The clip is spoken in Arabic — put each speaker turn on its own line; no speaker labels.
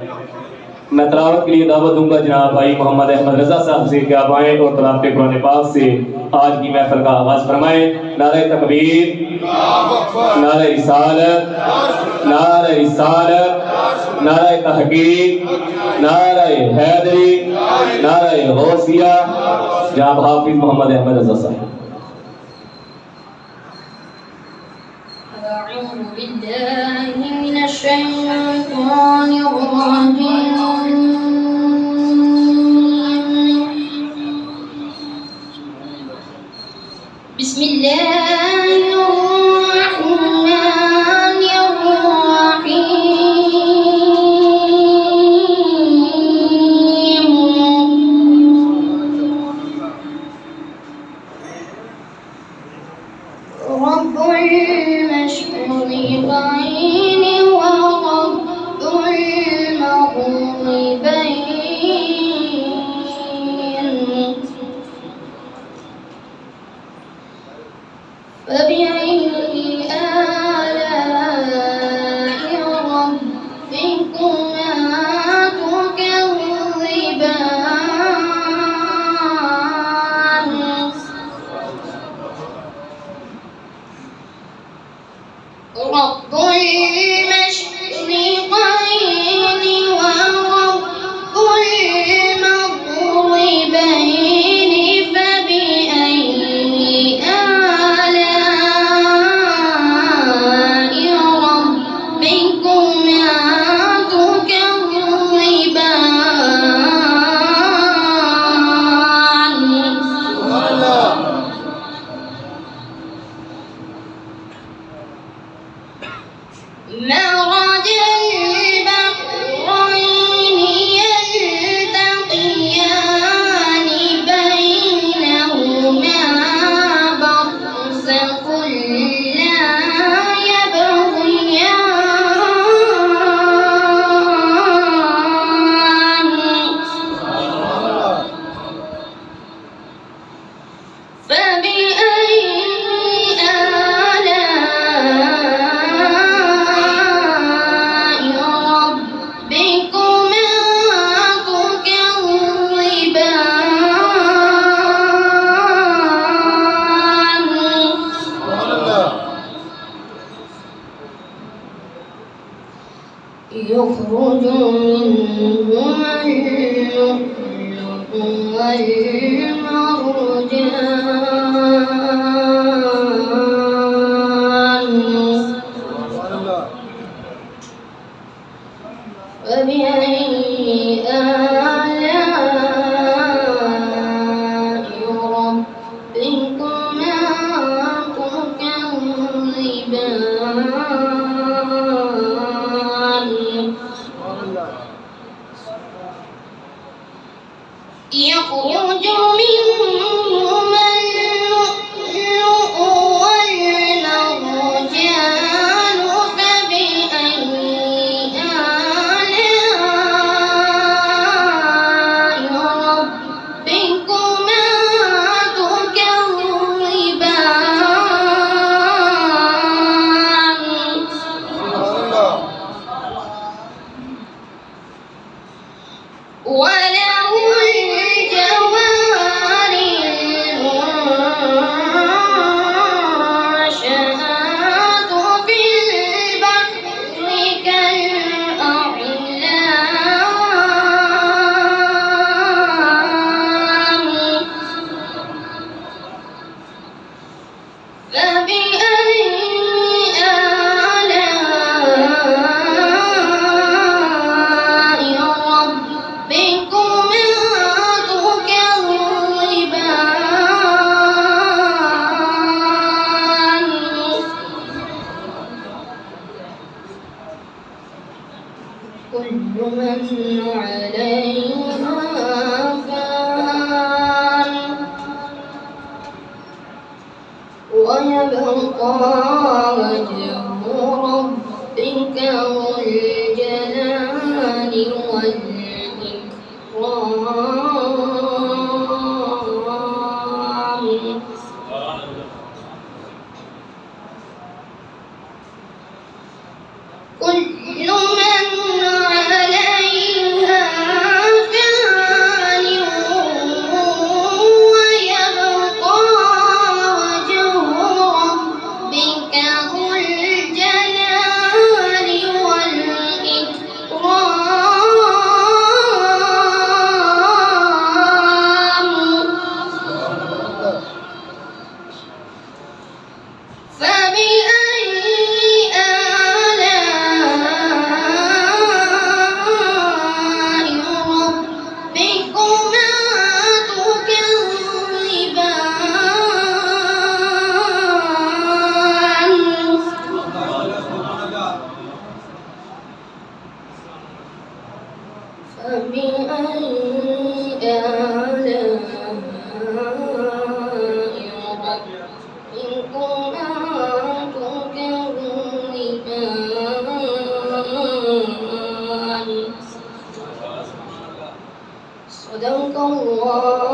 मैं तलावत के लिए दावत दूंगा जनाब भाई मोहम्मद अहमद रजा साहब से कि आप आएँ और तलावत कुरान पाक से आज की महफिल का आगाज फरमाएं। नारे तकबीर, नारे रिसालत, नारे रिसालत, नारे तहकीक, नारे हैदरी, नारे गौसिया। जनाब हाफिज मोहम्मद अहमद रजा साहब।
أعوذ بالله من الشيطان الرجيم. بسم الله الرحمن الرحيم. رب المشرقين ورب المغربين. فبأي آلاء ربكما تكذبان. رب المشرقين ورب المغربين. فبأي آلاء ربكما تكذبان. مرج البحرين يلتقيان بينهما برزخ لا يبغيان. فبأي آلاء ربكما تكذبان. يخرج منهما اللؤلؤ والمرجان. فبأي آلاء ربكما تكذبان. يخرج منهما اللؤلؤ والمرجان. فبأي آلاء ربكما تكذبان. وله الجوار المنشآت في البحر كالأعلام. فبأي آلاء ربكما تكذبان. كل من عليها فان ويبقى وجه ربك ذو الجلال والإكرام. كل من عليها فبأي آلاء ربكما تكذبان صدق الله